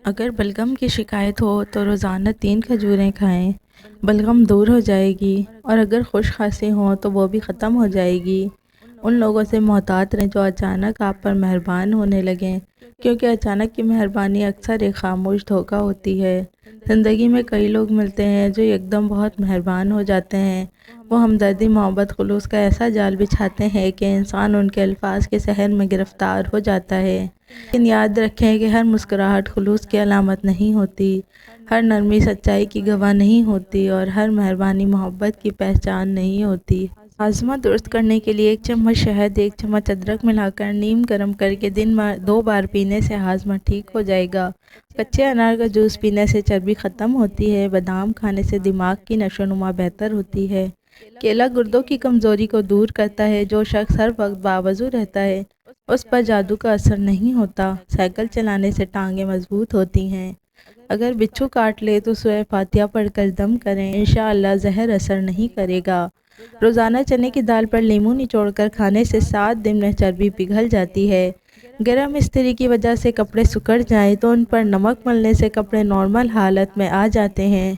اگر بلغم کی شکایت ہو تو روزانہ 3 کھجوریں کھائیں، بلغم دور ہو جائے گی۔ اور اگر خشک کھانسی ہو تو وہ بھی ختم ہو جائے گی۔ ان لوگوں سے محتاط رہیں جو اچانک آپ پر مہربان ہونے لگیں، کیونکہ اچانک کی مہربانی اکثر ایک خاموش دھوکہ ہوتی ہے۔ زندگی میں کئی لوگ ملتے ہیں جو یکدم بہت مہربان ہو جاتے ہیں۔ وہ ہمدردی، محبت، خلوص کا ایسا جال بچھاتے ہیں کہ انسان ان کے الفاظ کے سحر میں گرفتار ہو جاتا ہے۔ لیکن یاد رکھیں کہ ہر مسکراہٹ خلوص کی علامت نہیں ہوتی، ہر نرمی سچائی کی گواہ نہیں ہوتی، اور ہر مہربانی محبت کی پہچان نہیں ہوتی۔ ہاضمہ درست کرنے کے لیے 1 چمچ شہد، 1 چمچ ادرک ملا کر نیم گرم کرکے دن میں 2 بار پینے سے ہاضمہ ٹھیک ہو جائے گا۔ کچے انار کا جوس پینے سے چربی ختم ہوتی ہے۔ بادام کھانے سے دماغ کی نشو و نما بہتر ہوتی ہے۔ کیلا گردوں کی کمزوری کو دور کرتا ہے۔ جو شخص ہر وقت باوضو رہتا ہے اس پر جادو کا اثر نہیں ہوتا۔ سائیکل چلانے سے ٹانگیں مضبوط ہوتی ہیں۔ اگر بچھو کاٹ لے تو سورہ فاتحہ پڑھ کر دم کریں، انشاءاللہ زہر اثر نہیں کرے گا۔ روزانہ چنے کی دال پر لیموں نچوڑ کر کھانے سے 7 دن میں چربی پگھل جاتی ہے۔ گرم استری کی وجہ سے کپڑے سکڑ جائیں تو ان پر نمک ملنے سے کپڑے نارمل حالت میں آ جاتے ہیں۔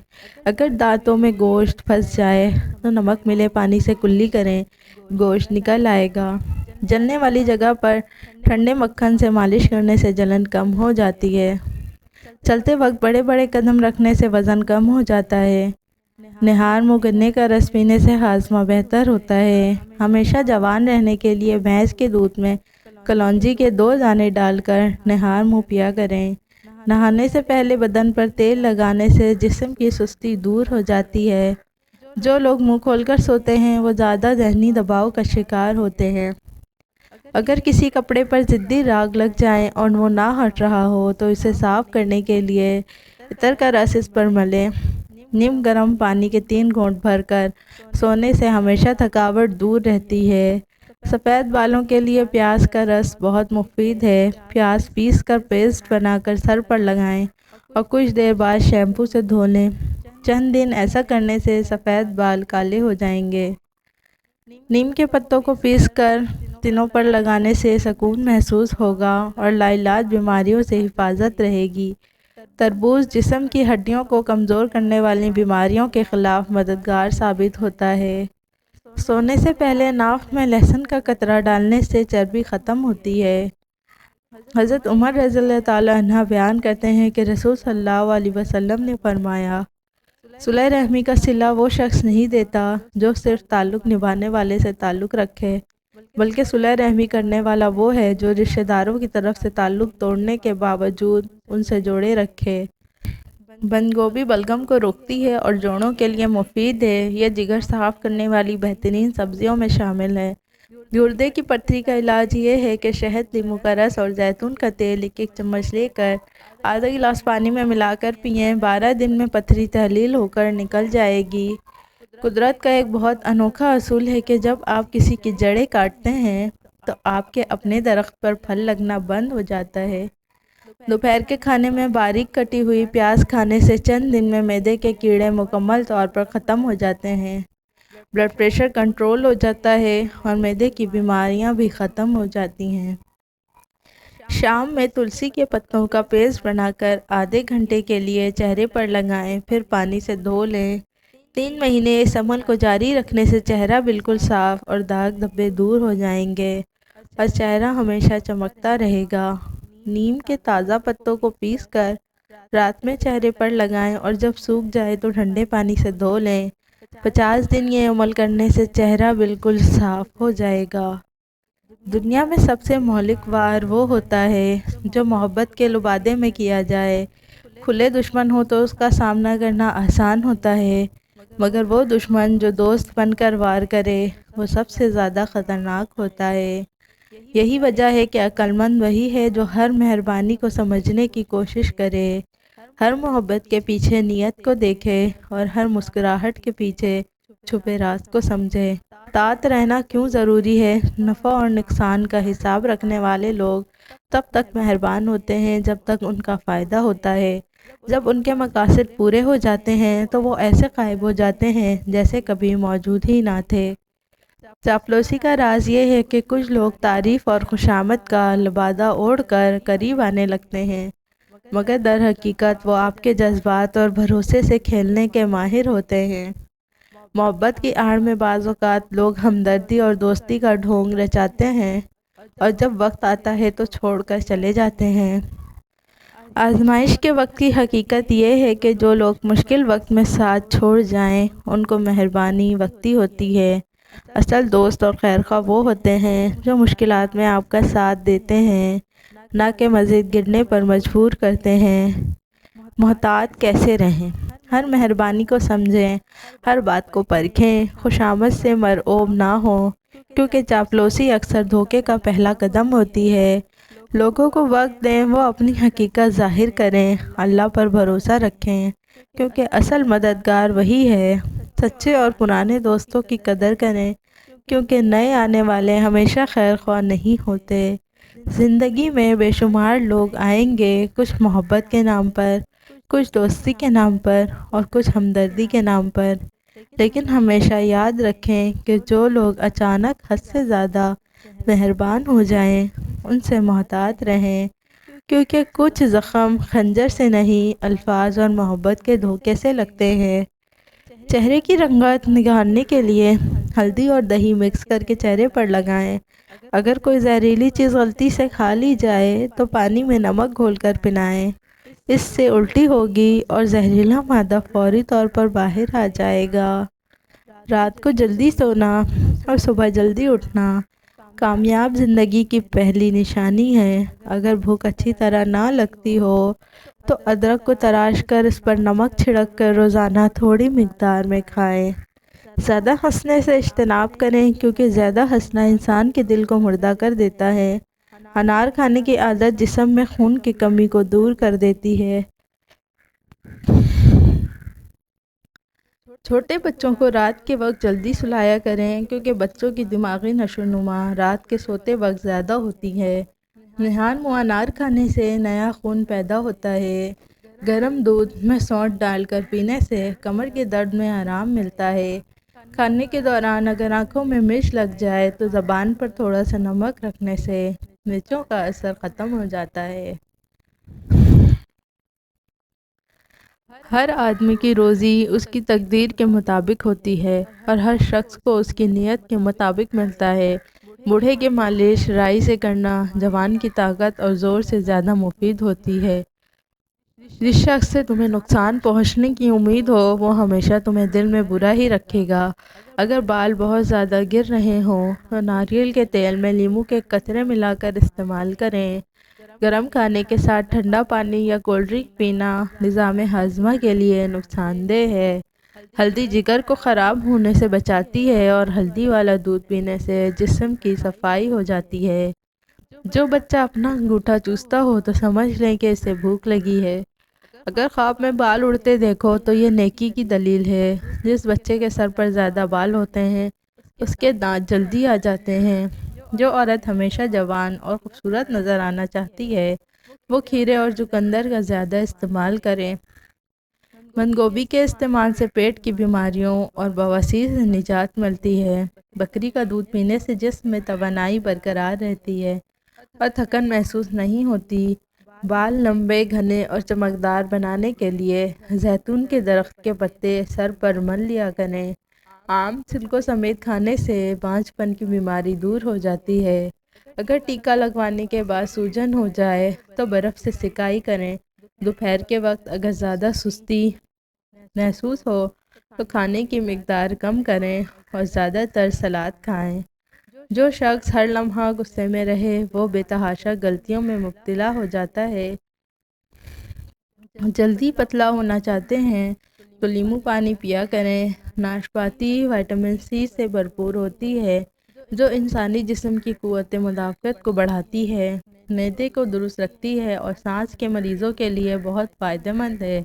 اگر دانتوں میں گوشت پھنس جائے تو نمک ملے پانی سے کلی کریں، گوشت نکل آئے گا۔ جلنے والی جگہ پر ٹھنڈے مکھن سے مالش کرنے سے جلن کم ہو جاتی ہے۔ چلتے وقت بڑے بڑے قدم رکھنے سے وزن کم ہو جاتا ہے۔ نہار منہ گنے کا رس پینے سے ہاضمہ بہتر ہوتا ہے۔ ہمیشہ جوان رہنے کے لیے بھینس کے دودھ میں کلونجی کے 2 دانے ڈال کر نہار منہ پیا کریں۔ نہانے سے پہلے بدن پر تیل لگانے سے جسم کی سستی دور ہو جاتی ہے۔ جو لوگ منہ کھول کر سوتے ہیں وہ زیادہ ذہنی دباؤ کا شکار ہوتے ہیں۔ اگر کسی کپڑے پر ضدی داغ لگ جائیں اور وہ نہ ہٹ رہا ہو تو اسے صاف کرنے کے لیے عطر کا رس اس پر ملیں۔ نیم گرم پانی کے 3 گھونٹ بھر کر سونے سے ہمیشہ تھکاوٹ دور رہتی ہے۔ سفید بالوں کے لیے پیاز کا رس بہت مفید ہے۔ پیاز پیس کر پیسٹ بنا کر سر پر لگائیں اور کچھ دیر بعد شیمپو سے دھو لیں۔ چند دن ایسا کرنے سے سفید بال کالے ہو جائیں گے۔ نیم کے پتوں کو پیس کر تنوں پر لگانے سے سکون محسوس ہوگا اور لاعلاج بیماریوں سے حفاظت رہے گی۔ تربوز جسم کی ہڈیوں کو کمزور کرنے والی بیماریوں کے خلاف مددگار ثابت ہوتا ہے۔ سونے سے پہلے ناک میں لہسن کا قطرہ ڈالنے سے چربی ختم ہوتی ہے۔ حضرت عمر رضی اللہ تعالیٰ عنہ بیان کرتے ہیں کہ رسول صلی اللہ علیہ وسلم نے فرمایا، صلہ رحمی کا صلہ وہ شخص نہیں دیتا جو صرف تعلق نبھانے والے سے تعلق رکھے، بلکہ صلہ رحمی کرنے والا وہ ہے جو رشتہ داروں کی طرف سے تعلق توڑنے کے باوجود ان سے جوڑے رکھے۔ بند گوبھی بلغم کو روکتی ہے اور جوڑوں کے لیے مفید ہے۔ یہ جگر صاف کرنے والی بہترین سبزیوں میں شامل ہے۔ گردے کی پتھری کا علاج یہ ہے کہ شہد، لیموں کا رس اور زیتون کا تیل 1 چمچ لے کر آدھا گلاس پانی میں ملا کر پئیں۔ 12 دن میں پتھری تحلیل ہو کر نکل جائے گی۔ قدرت کا ایک بہت انوکھا اصول ہے کہ جب آپ کسی کی جڑیں کاٹتے ہیں تو آپ کے اپنے درخت پر پھل لگنا بند ہو جاتا ہے۔ دوپہر کے کھانے میں باریک کٹی ہوئی پیاز کھانے سے چند دن میں معدے کے کیڑے مکمل طور پر ختم ہو جاتے ہیں، بلڈ پریشر کنٹرول ہو جاتا ہے اور معدے کی بیماریاں بھی ختم ہو جاتی ہیں۔ شام میں تلسی کے پتوں کا پیسٹ بنا کر آدھے گھنٹے کے لیے چہرے پر لگائیں، پھر پانی سے دھو لیں۔ 3 مہینے اس عمل کو جاری رکھنے سے چہرہ بالکل صاف اور داغ دھبے دور ہو جائیں گے اور چہرہ ہمیشہ چمکتا رہے گا۔ نیم کے تازہ پتوں کو پیس کر رات میں چہرے پر لگائیں اور جب سوکھ جائے تو ٹھنڈے پانی سے دھو لیں۔ 50 دن یہ عمل کرنے سے چہرہ بالکل صاف ہو جائے گا۔ دنیا میں سب سے مہلک وار وہ ہوتا ہے جو محبت کے لبادے میں کیا جائے۔ کھلے دشمن ہو تو اس کا سامنا کرنا آسان ہوتا ہے، مگر وہ دشمن جو دوست بن کر وار کرے وہ سب سے زیادہ خطرناک ہوتا ہے۔ یہی وجہ ہے کہ عقل مند وہی ہے جو ہر مہربانی کو سمجھنے کی کوشش کرے، ہر محبت کے پیچھے نیت کو دیکھے اور ہر مسکراہٹ کے پیچھے چھپے راز کو سمجھے۔ طاعت رہنا کیوں ضروری ہے؟ نفع اور نقصان کا حساب رکھنے والے لوگ تب تک مہربان ہوتے ہیں جب تک ان کا فائدہ ہوتا ہے۔ جب ان کے مقاصد پورے ہو جاتے ہیں تو وہ ایسے غائب ہو جاتے ہیں جیسے کبھی موجود ہی نہ تھے۔ چاپلوسی کا راز یہ ہے کہ کچھ لوگ تعریف اور خوشامد کا لبادہ اوڑھ کر قریب آنے لگتے ہیں، مگر در حقیقت وہ آپ کے جذبات اور بھروسے سے کھیلنے کے ماہر ہوتے ہیں۔ محبت کی آڑ میں بعض اوقات لوگ ہمدردی اور دوستی کا ڈھونگ رچاتے ہیں اور جب وقت آتا ہے تو چھوڑ کر چلے جاتے ہیں۔ آزمائش کے وقت کی حقیقت یہ ہے کہ جو لوگ مشکل وقت میں ساتھ چھوڑ جائیں ان کو مہربانی وقتی ہوتی ہے۔ اصل دوست اور خیرخواہ وہ ہوتے ہیں جو مشکلات میں آپ کا ساتھ دیتے ہیں، نہ کہ مزید گرنے پر مجبور کرتے ہیں۔ محتاط کیسے رہیں؟ ہر مہربانی کو سمجھیں، ہر بات کو پرکھیں، خوشامد سے مرعوب نہ ہوں، کیونکہ چاپلوسی اکثر دھوکے کا پہلا قدم ہوتی ہے۔ لوگوں کو وقت دیں، وہ اپنی حقیقت ظاہر کریں، اللہ پر بھروسہ رکھیں، کیونکہ اصل مددگار وہی ہے۔ سچے اور پرانے دوستوں کی قدر کریں، کیونکہ نئے آنے والے ہمیشہ خیر خواہ نہیں ہوتے۔ زندگی میں بے شمار لوگ آئیں گے، کچھ محبت کے نام پر، کچھ دوستی کے نام پر اور کچھ ہمدردی کے نام پر، لیکن ہمیشہ یاد رکھیں کہ جو لوگ اچانک حد سے زیادہ مہربان ہو جائیں ان سے محتاط رہیں، کیونکہ کچھ زخم خنجر سے نہیں الفاظ اور محبت کے دھوکے سے لگتے ہیں۔ چہرے کی رنگت نگارنے کے لیے ہلدی اور دہی مکس کر کے چہرے پر لگائیں۔ اگر کوئی زہریلی چیز غلطی سے کھا لی جائے تو پانی میں نمک گھول کر پلائیں، اس سے الٹی ہوگی اور زہریلا مادہ فوری طور پر باہر آ جائے گا۔ رات کو جلدی سونا اور صبح جلدی اٹھنا کامیاب زندگی کی پہلی نشانی ہے۔ اگر بھوک اچھی طرح نہ لگتی ہو تو ادرک کو تراش کر اس پر نمک چھڑک کر روزانہ تھوڑی مقدار میں کھائیں۔ زیادہ ہنسنے سے اجتناب کریں، کیونکہ زیادہ ہنسنا انسان کے دل کو مردہ کر دیتا ہے۔ انار کھانے کی عادت جسم میں خون کی کمی کو دور کر دیتی ہے۔ چھوٹے بچوں کو رات کے وقت جلدی سلایا کریں، کیونکہ بچوں کی دماغی نشو و نما رات کے سوتے وقت زیادہ ہوتی ہے۔ نہال منہ انار کھانے سے نیا خون پیدا ہوتا ہے۔ گرم دودھ میں سونٹھ ڈال کر پینے سے کمر کے درد میں آرام ملتا ہے۔ کھانے کے دوران اگر آنکھوں میں مرچ لگ جائے تو زبان پر تھوڑا سا نمک رکھنے سے مرچوں کا اثر ختم ہو جاتا ہے۔ ہر آدمی کی روزی اس کی تقدیر کے مطابق ہوتی ہے اور ہر شخص کو اس کی نیت کے مطابق ملتا ہے۔ بوڑھے کی مالش رائی سے کرنا جوان کی طاقت اور زور سے زیادہ مفید ہوتی ہے۔ جس شخص سے تمہیں نقصان پہنچنے کی امید ہو وہ ہمیشہ تمہیں دل میں برا ہی رکھے گا۔ اگر بال بہت زیادہ گر رہے ہوں تو ناریل کے تیل میں لیموں کے قطرے ملا کر استعمال کریں۔ گرم کھانے کے ساتھ ٹھنڈا پانی یا کولڈ ڈرنک پینا نظام ہاضمہ کے لیے نقصان دہ ہے۔ ہلدی جگر کو خراب ہونے سے بچاتی ہے اور ہلدی والا دودھ پینے سے جسم کی صفائی ہو جاتی ہے۔ جو بچہ اپنا انگوٹھا چوستا ہو تو سمجھ لیں کہ اسے بھوک لگی ہے۔ اگر خواب میں بال اڑتے دیکھو تو یہ نیکی کی دلیل ہے۔ جس بچے کے سر پر زیادہ بال ہوتے ہیں اس کے دانت جلدی آ جاتے ہیں۔ جو عورت ہمیشہ جوان اور خوبصورت نظر آنا چاہتی ہے وہ کھیرے اور چقندر کا زیادہ استعمال کریں۔ بند گوبھی کے استعمال سے پیٹ کی بیماریوں اور بواسیر سے نجات ملتی ہے۔ بکری کا دودھ پینے سے جسم میں توانائی برقرار رہتی ہے اور تھکن محسوس نہیں ہوتی۔ بال لمبے، گھنے اور چمکدار بنانے کے لیے زیتون کے درخت کے پتے سر پر مل لیا کریں۔ آم چھلکوں سمیت کھانے سے بانجھ پن کی بیماری دور ہو جاتی ہے۔ اگر ٹیکا لگوانے کے بعد سوجن ہو جائے تو برف سے سکائی کریں۔ دوپہر کے وقت اگر زیادہ سستی محسوس ہو تو کھانے کی مقدار کم کریں اور زیادہ تر سلاد کھائیں۔ جو شخص ہر لمحہ غصے میں رہے وہ بے تحاشا غلطیوں میں مبتلا ہو جاتا ہے۔ جلدی پتلا ہونا چاہتے ہیں تو لیموں پانی پیا کریں۔ ناشپاتی وٹامن سی سے بھرپور ہوتی ہے جو انسانی جسم کی قوت مدافعت کو بڑھاتی ہے، معدے کو درست رکھتی ہے اور سانس کے مریضوں کے لیے بہت فائدہ مند ہے۔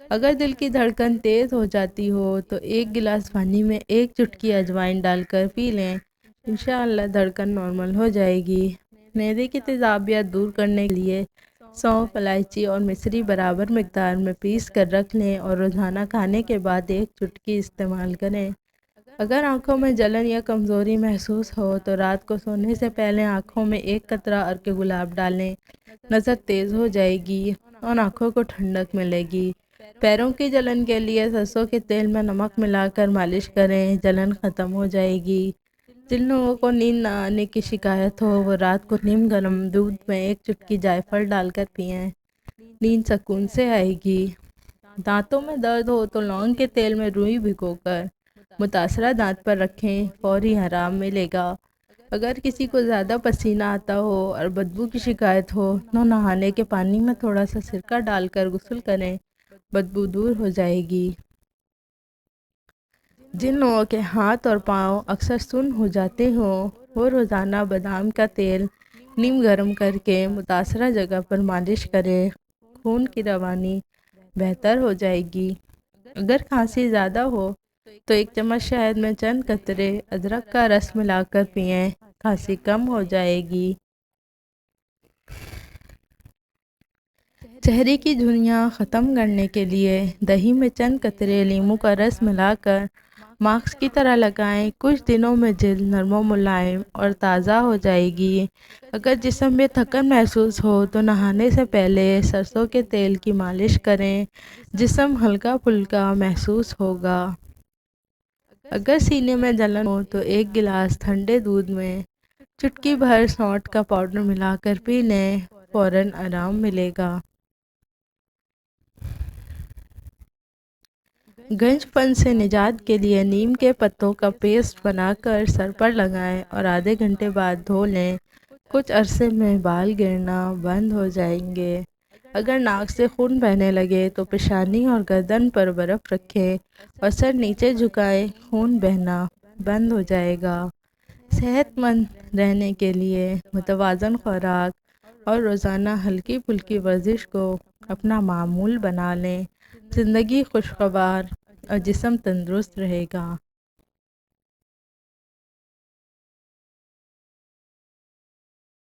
اگر دل کی دھڑکن تیز ہو جاتی ہو تو ایک گلاس پانی میں ایک چٹکی اجوائن ڈال کر پی لیں، انشاءاللہ دھڑکن نارمل ہو جائے گی۔ معدے کی تیزابیت دور کرنے کے لیے سونف، الائچی اور مصری برابر مقدار میں پیس کر رکھ لیں اور روزانہ کھانے کے بعد ایک چٹکی استعمال کریں۔ اگر آنکھوں میں جلن یا کمزوری محسوس ہو تو رات کو سونے سے پہلے آنکھوں میں ایک قطرہ عرق گلاب ڈالیں، نظر تیز ہو جائے گی۔ اور آنکھوں کو ٹھنڈک ملے گی۔ پیروں کی جلن کے لیے سرسوں کے تیل میں نمک ملا کر مالش کریں، جلن ختم ہو جائے گی۔ جن لوگوں کو نیند نہ آنے کی شکایت ہو وہ رات کو نیم گرم دودھ میں ایک چٹکی جائفل ڈال کر پئیں، نیند سکون سے آئے گی۔ دانتوں میں درد ہو تو لونگ کے تیل میں روئی بھگو کر متاثرہ دانت پر رکھیں، فوری آرام ملے گا۔ اگر کسی کو زیادہ پسینہ آتا ہو اور بدبو کی شکایت ہو تو نہانے کے پانی میں تھوڑا سا سرکہ ڈال کر غسل کریں، بدبو دور ہو جائے گی۔ جن لوگوں کے ہاتھ اور پاؤں اکثر سن ہو جاتے ہوں وہ روزانہ بادام کا تیل نیم گرم کر کے متاثرہ جگہ پر مالش کریں، خون کی روانی بہتر ہو جائے گی۔ اگر کھانسی زیادہ ہو تو ایک چمچ شہد میں چند قطرے ادرک کا رس ملا کر پئیں، کھانسی کم ہو جائے گی۔ چہرے کی جھریاں ختم کرنے کے لیے دہی میں چند قطرے لیموں کا رس ملا کر ماسک کی طرح لگائیں، کچھ دنوں میں جلد نرم و ملائم اور تازہ ہو جائے گی۔ اگر جسم میں تھکن محسوس ہو تو نہانے سے پہلے سرسوں کے تیل کی مالش کریں، جسم ہلکا پھلکا محسوس ہوگا۔ اگر سینے میں جلن ہو تو ایک گلاس ٹھنڈے دودھ میں چٹکی بھر سونٹھ کا پاؤڈر ملا کر پی لیں، فوراً آرام ملے گا۔ گنج پن سے نجات کے لیے نیم کے پتوں کا پیسٹ بنا کر سر پر لگائیں اور آدھے گھنٹے بعد دھو لیں، کچھ عرصے میں بال گرنا بند ہو جائیں گے۔ اگر ناک سے خون بہنے لگے تو پیشانی اور گردن پر برف رکھیں اور سر نیچے جھکائیں، خون بہنا بند ہو جائے گا۔ صحت مند رہنے کے لیے متوازن خوراک اور روزانہ ہلکی پھلکی ورزش کو اپنا معمول بنا لیں، زندگی خوشگوار اور جسم تندرست رہے گا۔